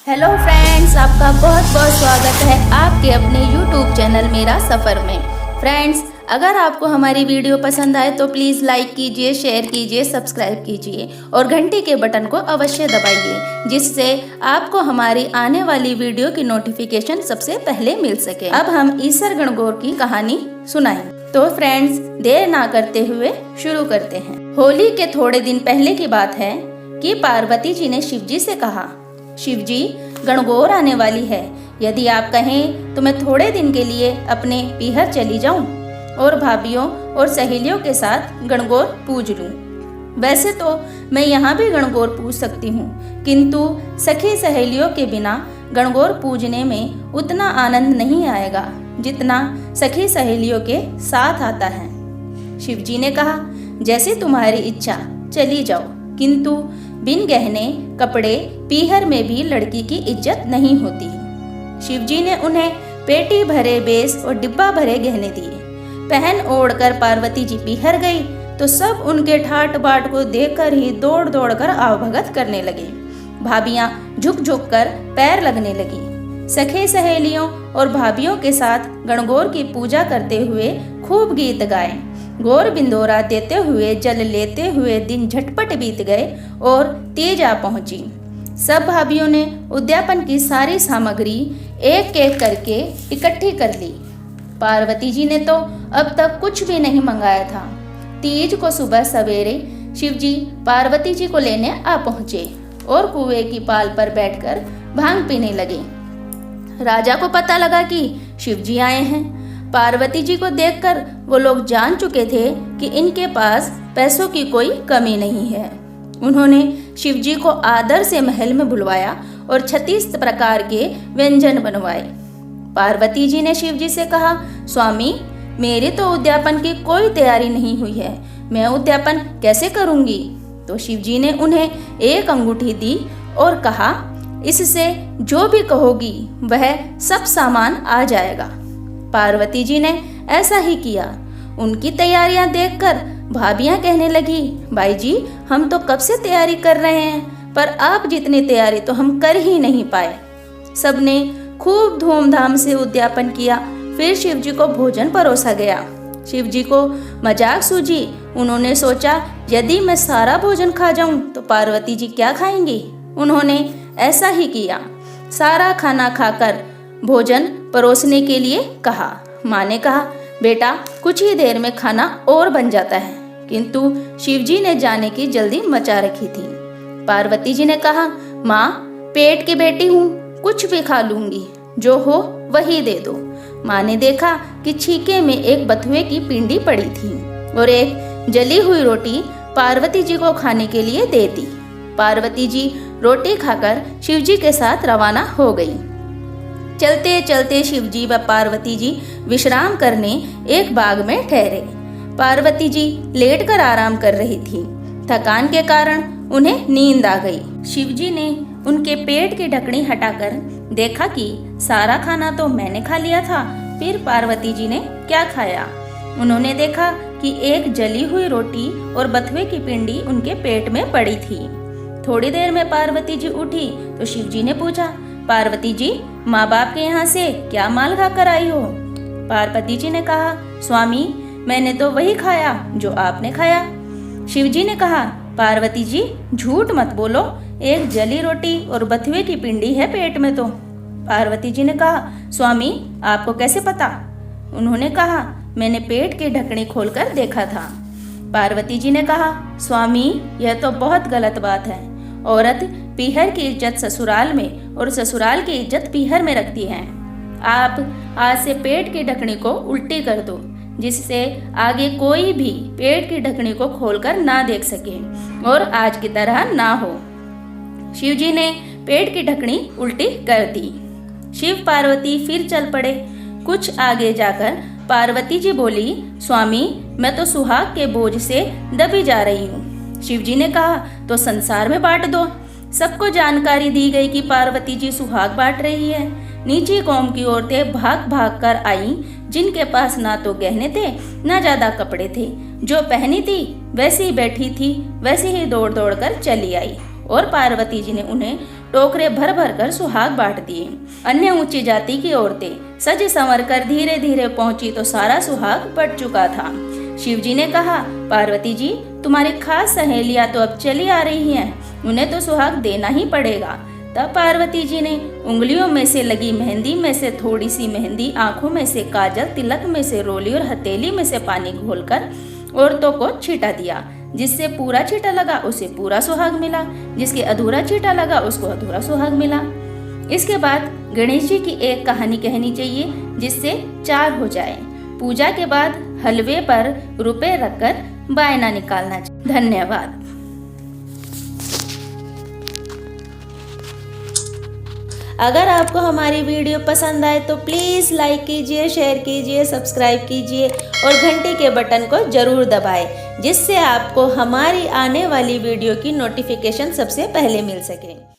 Hello friends, आपका बहुत बहुत स्वागत है आपके अपने YouTube चैनल मेरा सफ़र में। फ्रेंड्स, अगर आपको हमारी वीडियो पसंद आए तो प्लीज़ लाइक कीजिए, शेयर कीजिए, सब्सक्राइब कीजिए और घंटी के बटन को अवश्य दबाइए, जिससे आपको हमारी आने वाली वीडियो की नोटिफिकेशन सबसे पहले मिल सके। अब हम ईसर गणगौर की कहानी सुनाएं। तो फ्रेंड्स, देर ना करते हुए शुरू करते हैं। होली के थोड़े दिन पहले की बात है कि पार्वती जी ने शिव जी से कहा, शिव जी, गणगौर आने वाली है। यदि आप कहें तो मैं थोड़े दिन के लिए अपने पीहर चली जाऊं और भाभीियों और सहेलियों के साथ गणगौर पूज लूं। वैसे तो मैं यहाँ भी गणगौर पूज सकती हूँ, किंतु सखी सहेलियों के बिना गणगौर पूजने में उतना आनंद नहीं आएगा जितना सखी सहेलियों के साथ आता है। शिव जी ने कहा, जैसे तुम्हारी इच्छा, चली जाओ, किंतु बिन गहने कपड़े पीहर में भी लड़की की इज्जत नहीं होती। शिव जी ने उन्हें पेटी भरे बेस और डिब्बा भरे गहने दिए। पहन ओढ़ कर पार्वती जी पीहर गई तो सब उनके ठाट बाट को देखकर ही दौड़ दौड़ कर आवभगत करने लगे। भाभियां झुक झुक कर पैर लगने लगी। सखे सहेलियों और भाभियों के साथ गणगौर की पूजा करते हुए खूब गीत गाए। गौर बिंदोरा देते हुए जल लेते हुए दिन झटपट बीत गए और तीज आ पहुंची। सब भाभियों ने उद्यापन की सारी सामग्री एक एक करके इकट्ठी कर ली। पार्वती जी ने तो अब तक कुछ भी नहीं मंगाया था। तीज को सुबह सवेरे शिव जी पार्वती जी को लेने आ पहुंचे और कुएं की पाल पर बैठकर भांग पीने लगे। राजा को पता लगा कि शिव जी आए हैं। पार्वती जी को देखकर वो लोग जान चुके थे कि इनके पास पैसों की कोई कमी नहीं है। उन्होंने शिव जी को आदर से महल में बुलवाया और 36 प्रकार के व्यंजन बनवाए। पार्वती जी ने शिव जी से कहा, स्वामी, मेरी तो उद्यापन की कोई तैयारी नहीं हुई है, मैं उद्यापन कैसे करूंगी? तो शिव जी ने उन्हें एक अंगूठी दी और कहा, इससे जो भी कहोगी वह सब सामान आ जाएगा। पार्वती जी ने ऐसा ही किया। उनकी तैयारियां देखकर भाभियां कहने लगी, भाई जी, हम तो कब से तैयारी कर रहे हैं, पर आप जितनी तैयारी तो हम कर ही नहीं पाए। सबने खूब धूमधाम से उद्यापन किया। फिर शिव जी को भोजन परोसा गया। शिव जी को मजाक सूझी। उन्होंने सोचा, यदि मैं सारा भोजन खा जाऊं तो पार्वती जी क्या खाएंगी? उन्होंने ऐसा ही किया। सारा खाना खाकर भोजन परोसने के लिए कहा। माँ ने कहा, बेटा, कुछ ही देर में खाना और बन जाता है, किंतु शिव जी ने जाने की जल्दी मचा रखी थी। पार्वती जी ने कहा, माँ, पेट की बेटी हूँ, कुछ भी खा लूंगी, जो हो वही दे दो। माँ ने देखा कि छीके में एक बथुए की पिंडी पड़ी थी और एक जली हुई रोटी पार्वती जी को खाने के लिए दे दी। पार्वती जी रोटी खाकर शिव जी के साथ रवाना हो गई। चलते चलते शिव जी व पार्वती जी विश्राम करने एक बाग में ठहरे। पार्वती जी लेटकर आराम कर रही थी। थकान के कारण उन्हें नींद आ गई। शिव जी ने उनके पेट की ढकनी हटाकर देखा कि सारा खाना तो मैंने खा लिया था। फिर पार्वती जी ने क्या खाया? उन्होंने देखा कि एक जली हुई रोटी और बथुए की पिंडी उनके पेट में पड़ी थी। थोड़ी देर में पार्वती जी उठी तो शिव जी ने पूछा, पार्वती जी, माँ बाप के यहाँ से क्या माल खा कर आई हो? पार्वती जी ने कहा, स्वामी, मैंने तो वही खाया जो आपने खाया। शिव जी ने कहा, पार्वती जी, झूठ मत बोलो, एक जली रोटी और बथुए की पिंडी है पेट में तो। पार्वती जी ने कहा, स्वामी, आपको कैसे पता? उन्होंने कहा, मैंने पेट की ढकनी खोलकर देखा था। पार्वती जी ने कहा, स्वामी, यह तो बहुत गलत बात है। औरत पीहर की इज्जत ससुराल में और ससुराल की इज्जत पीहर में रखती है। आप आज से पेट की ढकनी को उल्टी कर दो, जिससे आगे कोई भी पेट की ढकनी को खोलकर ना देख सके और आज की तरह ना हो। शिव जी ने पेट की ढकनी उल्टी कर दी। शिव पार्वती फिर चल पड़े। कुछ आगे जाकर पार्वती जी बोली, स्वामी, मैं तो सुहाग के बोझ से दबी जा रही हूँ। शिव जी ने कहा, तो संसार में बांट दो। सबको जानकारी दी गई कि पार्वती जी सुहाग बांट रही है। नीची कौम की औरतें भाग भाग कर आईं, जिनके पास ना तो गहने थे ना ज्यादा कपड़े थे। जो पहनी थी वैसी ही बैठी थी, वैसे ही दौड़ दौड़ कर चली आई और पार्वती जी ने उन्हें टोकरे भर भर कर सुहाग बांट दिए। अन्य ऊंची जाति की औरतें सज संवर कर धीरे धीरे पहुंची तो सारा सुहाग बट चुका था। शिव जी ने कहा, पार्वती जी, तुम्हारी खास सहेलियां तो अब चली आ रही हैं, उन्हें तो सुहाग देना ही पड़ेगा। तब पार्वती जी ने उंगलियों में से लगी मेहंदी में से थोड़ी सी मेहंदी, आंखों में से काजल, तिलक में से रोली और हथेली में से पानी घोलकर औरतों को छींटा दिया। जिससे पूरा छींटा लगा उसे पूरा सुहाग मिला, जिसके अधूरा छींटा लगा उसको अधूरा सुहाग मिला। इसके बाद गणेश जी की एक कहानी कहनी चाहिए जिससे 4 हो जाए। पूजा के बाद हलवे पर रुपए रखकर बायना निकालना चाहिए। धन्यवाद। अगर आपको हमारी वीडियो पसंद आए तो प्लीज़ लाइक कीजिए, शेयर कीजिए, सब्सक्राइब कीजिए और घंटी के बटन को ज़रूर दबाएं, जिससे आपको हमारी आने वाली वीडियो की नोटिफिकेशन सबसे पहले मिल सके।